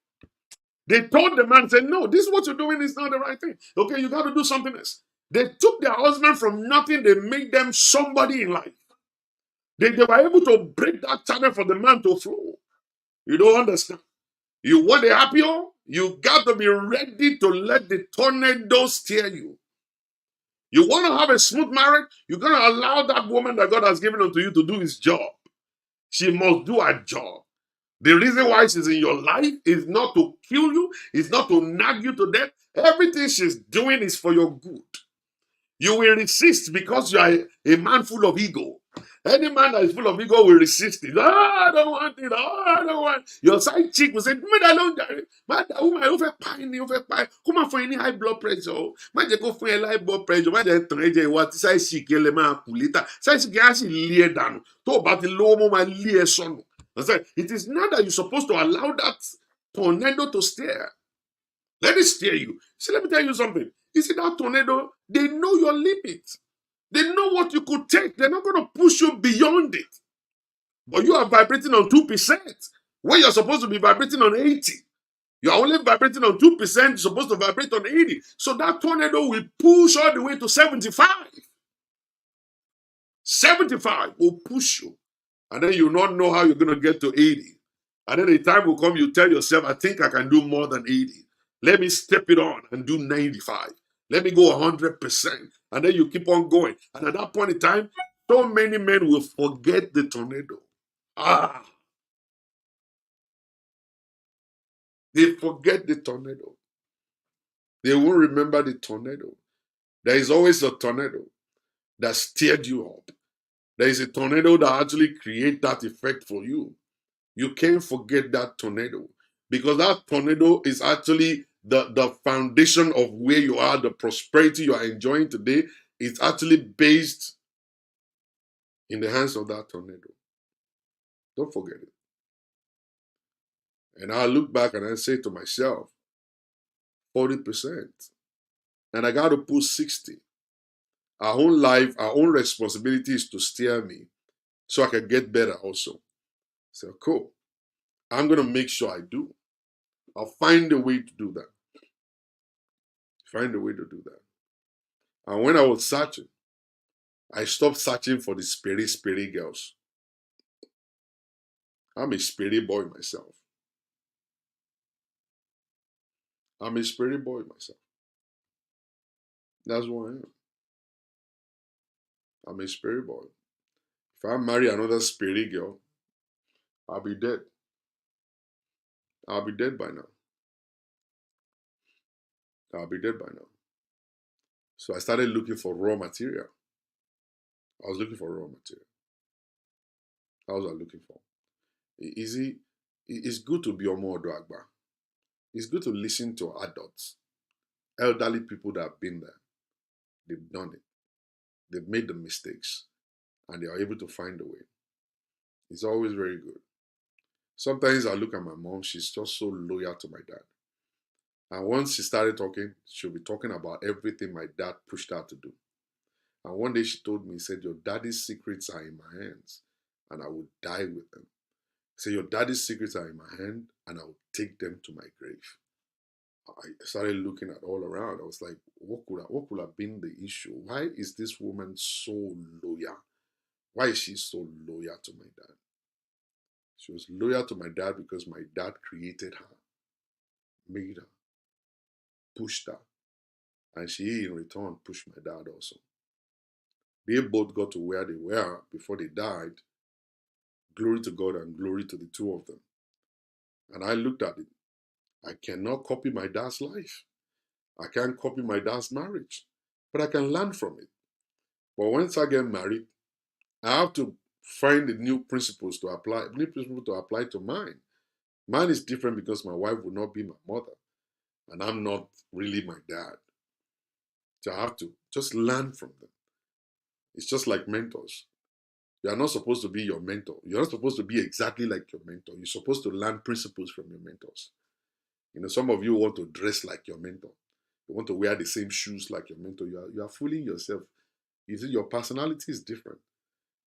They told the man, said, no, this is what you're doing is not the right thing. Okay, you got to do something else. They took their husband from nothing. They made them somebody in life. They were able to break that channel for the man to flow. You don't understand. You want a happy home? You got to be ready to let the tornado steer you. You want to have a smooth marriage? You're going to allow that woman that God has given unto you to do his job. She must do her job. The reason why she's in your life is not to kill you, is not to nag you to death. Everything she's doing is for your good. You will resist because you are a man full of ego. Any man that is full of ego will resist it. I don't want it. I don't want. Your side chick will say, "Me alone, that woman over pie. Come on for any high blood pressure. Man, just go for a high blood pressure. Man, just turn what side chick le man kulita. Side chick actually lay down. Talk about the low moment lay son. It is not that you're supposed to allow that tornado to steer. Let it steer you. See, let me tell you something. You see that tornado, they know your limit. They know what you could take. They're not going to push you beyond it. But you are vibrating on 2%. When you're supposed to be vibrating on 80. You're only vibrating on 2%. You're supposed to vibrate on 80. So that tornado will push all the way to 75. 75 will push you. And then you'll not know how you're going to get to 80. And then the time will come, you tell yourself, I think I can do more than 80. Let me step it on and do 95. Let me go 100%. And then you keep on going. And at that point in time, So many men will forget the tornado. Ah, they forget the tornado. They won't remember the tornado. There is always a tornado that steered you up. There is a tornado that actually create that effect for you. You can't forget that tornado because that tornado is actually the foundation of where you are, the prosperity you are enjoying today is actually based in the hands of that tornado. Don't forget it. And I look back and I say to myself, 40%. And I got to put 60. Our own life, our own responsibility is to steer me so I can get better also. So cool. I'm going to make sure I do. I'll find a way to do that. Find a way to do that. And when I was searching, I stopped searching for the spirit girls. I'm a spirit boy myself. I'm a spirit boy myself. That's what I am. I'm a spirit boy. If I marry another spirit girl, I'll be dead. I'll be dead by now. I'll be dead by now. So I started looking for raw material. I was looking for raw material. How was I looking for? Is it? It's good to be Omo Odo Agba. It's good to listen to adults, elderly people that have been there. They've done it. They've made the mistakes, and they are able to find a way. It's always very good. Sometimes I look at my mom. She's just so loyal to my dad. And once she started talking, she'll be talking about everything my dad pushed her to do. And one day she told me, said, your daddy's secrets are in my hands, and I will die with them. Say your daddy's secrets are in my hand, and I will take them to my grave. I started looking at all around. I was like, what could have been the issue? Why is this woman so loyal? Why is she so loyal to my dad? She was loyal to my dad because my dad created her, made her, pushed her, and she in return pushed my dad also. They both got to where they were before they died. Glory to God and glory to the two of them. And I looked at it. I cannot copy my dad's life. I can't copy my dad's marriage, but I can learn from it. But once I get married, I have to find the new principles to apply, new principles to apply to mine. Mine is different because my wife will not be my mother, and I'm not really my dad. So I have to just learn from them. It's just like mentors. You are not supposed to be your mentor. You're not supposed to be exactly like your mentor. You're supposed to learn principles from your mentors. You know, some of you want to dress like your mentor. You want to wear the same shoes like your mentor. You are fooling yourself. You see, your personality is different.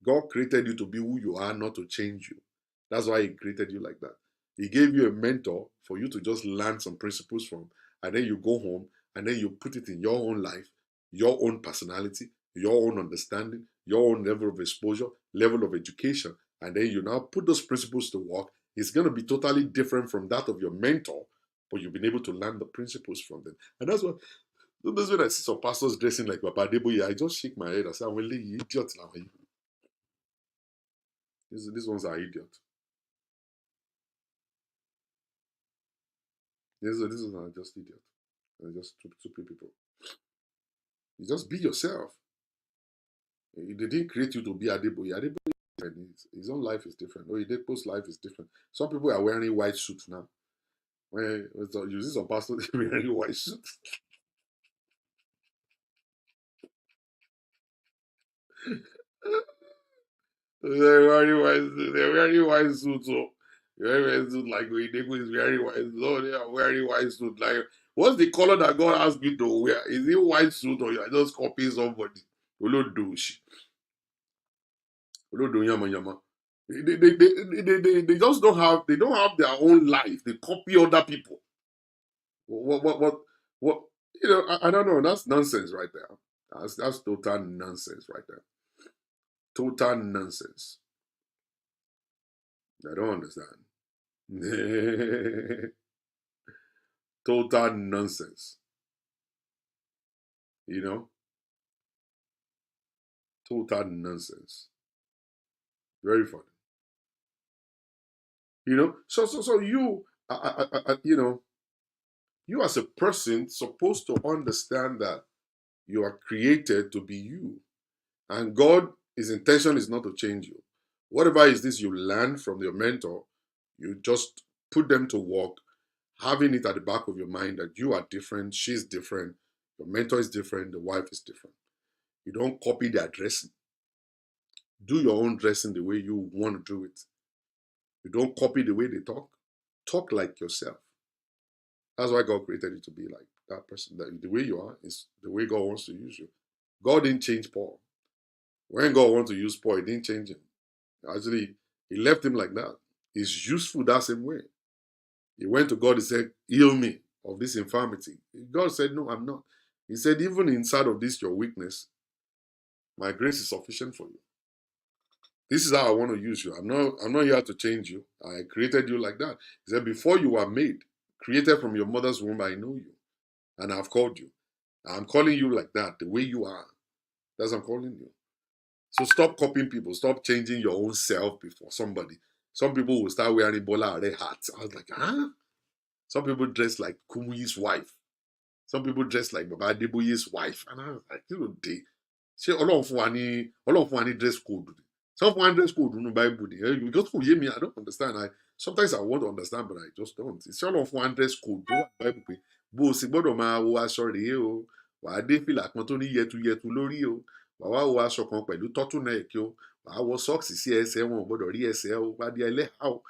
God created you to be who you are, not to change you. That's why He created you like that. He gave you a mentor for you to just learn some principles from, and then you go home and then you put it in your own life, your own personality, your own understanding, your own level of exposure, level of education, and then you now put those principles to work. It's going to be totally different from that of your mentor, but you've been able to learn the principles from them. And that's what sometimes when I see some pastors dressing like Papa Adeboye, I just shake my head and say, I'm really idiot now. These ones are idiots. These ones are just idiots. They're just stupid people. You just be yourself. They didn't create you to be Adeboye. Adeboye is different. His own life is different. Oyedepo's life is different. Some people are wearing white suits now. When you see some pastors wearing white suits. They're wearing white suits. So they're wearing white suits like Oyedepo is wearing white suits. Oh, they are wearing white suits. Like, what's the color that God asked me to wear? Is it white suit or you are just copying somebody? Olódòṣì. Olódò yama yama. They just don't have their own life. They copy other people. What I don't know. That's nonsense right there. That's total nonsense right there. Total nonsense. I don't understand. Total nonsense. You know? Total nonsense. Very funny. You know, so you, you as a person supposed to understand that you are created to be you, and God, His intention is not to change you. Whatever is this you learn from your mentor, you just put them to work, having it at the back of your mind that you are different, she's different, your mentor is different, the wife is different. You don't copy their dressing. Do your own dressing the way you want to do it. You don't copy the way they talk. Talk like yourself. That's why God created you to be like that person. That the way you are is the way God wants to use you. God didn't change Paul. When God wanted to use Paul, He didn't change him. Actually, He left him like that. He's useful that same way. He went to God and said, "Heal me of this infirmity." God said, "No, I'm not." He said, "Even inside of this, your weakness, my grace is sufficient for you. This is how I want to use you. I'm not here to change you. I created you like that." He said, "Before you were made, created from your mother's womb, I know you. And I've called you. I'm calling you like that, the way you are. That's what I'm calling you." So stop copying people. Stop changing your own self before somebody. Some people will start wearing Bola Are hats. I was like, huh? Some people dress like Kumuyi's wife. Some people dress like Baba Adeboye's wife. And I was like, you know, they say, Ọlọ́run fún wa ní dress code. Some fún wa ní dress code nínú Bible. Because for me, I don't understand. Sometimes I want to understand, but I just don't. It's Ọlọ́run fún wa ní dress code. Bible pé bó o sì gbọ́dọ̀ máa wọ aṣọ rèé o. Wàá dé fìlà kan tó ní yẹtuyẹtu lórí o. Wàá wá wọ aṣọ kan pẹ̀lú turtleneck o. Wàá wọ socks sí ẹsẹ̀ wọn ò gbọ́dọ̀ rí ẹsẹ̀ o. Wàá di ẹlẹ́hà o.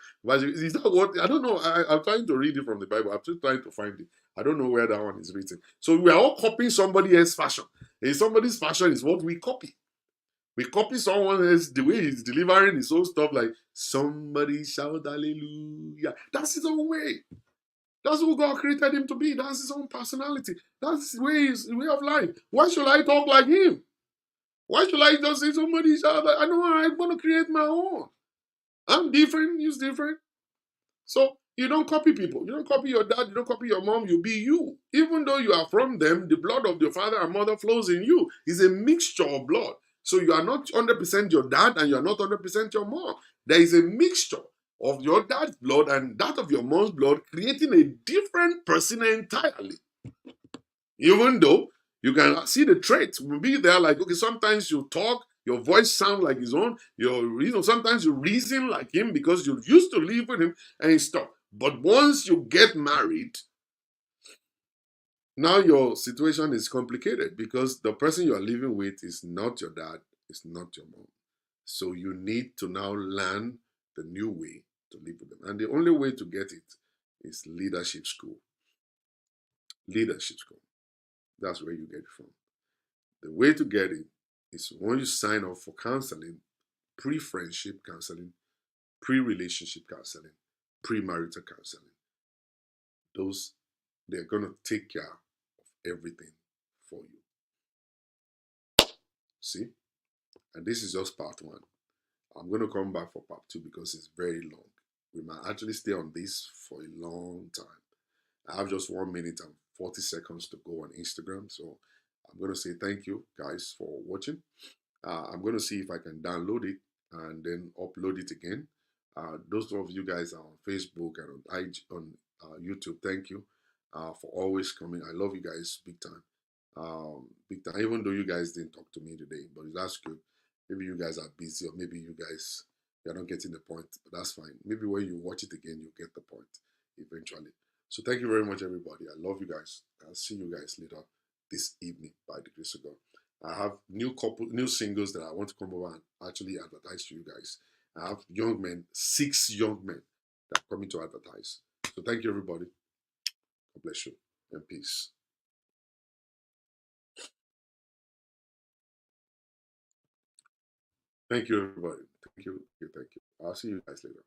Is that what? I don't know. I'm trying to read it from the Bible. I'm still trying to find it. I don't know where that one is written. So we are all copying somebody else's fashion. And somebody's fashion is what we copy. We copy someone else, the way he's delivering his own stuff, like somebody shout hallelujah. That's his own way. That's who God created him to be. That's his own personality. That's his way of life. Why should I talk like him? Why should I just say somebody shout? I know I want to create my own. I'm different. He's different. So you don't copy people. You don't copy your dad. You don't copy your mom. You be you. Even though you are from them, the blood of your father and mother flows in you. It's a mixture of blood. So you are not 100% your dad and you are not 100% your mom. There is a mixture of your dad's blood and that of your mom's blood, creating a different person entirely. Even though you can see the traits will be there, like, okay, sometimes you talk, your voice sounds like his own, sometimes you reason like him because you used to live with him and stuff. But once you get married, now your situation is complicated because the person you are living with is not your dad, it's not your mom. So you need to now learn the new way to live with them. And the only way to get it is leadership school. Leadership school. That's where you get it from. The way to get it is when you sign up for counseling, pre-friendship counseling, pre-relationship counseling, pre-marital counseling. Those, they're going to take care of everything for you. See? And this is just part one. I'm going to come back for part two because it's very long. We might actually stay on this for a long time. I have just 1 minute and 40 seconds to go on Instagram. So I'm going to say thank you guys for watching. I'm going to see if I can download it and then upload it again. Those of you guys are on Facebook and on YouTube, thank you for always coming. I love you guys big time. Big time. Even though you guys didn't talk to me today, but that's good. Maybe you guys are busy or maybe you're not getting the point, but that's fine. Maybe when you watch it again, you'll get the point eventually. So thank you very much, everybody. I love you guys. I'll see you guys later this evening by the grace of God. I have new singles that I want to come over and actually advertise to you guys. I have young men, 6 young men that are coming to advertise. So thank you, everybody. God bless you and peace. Thank you, everybody. Thank you. Thank you. I'll see you guys later.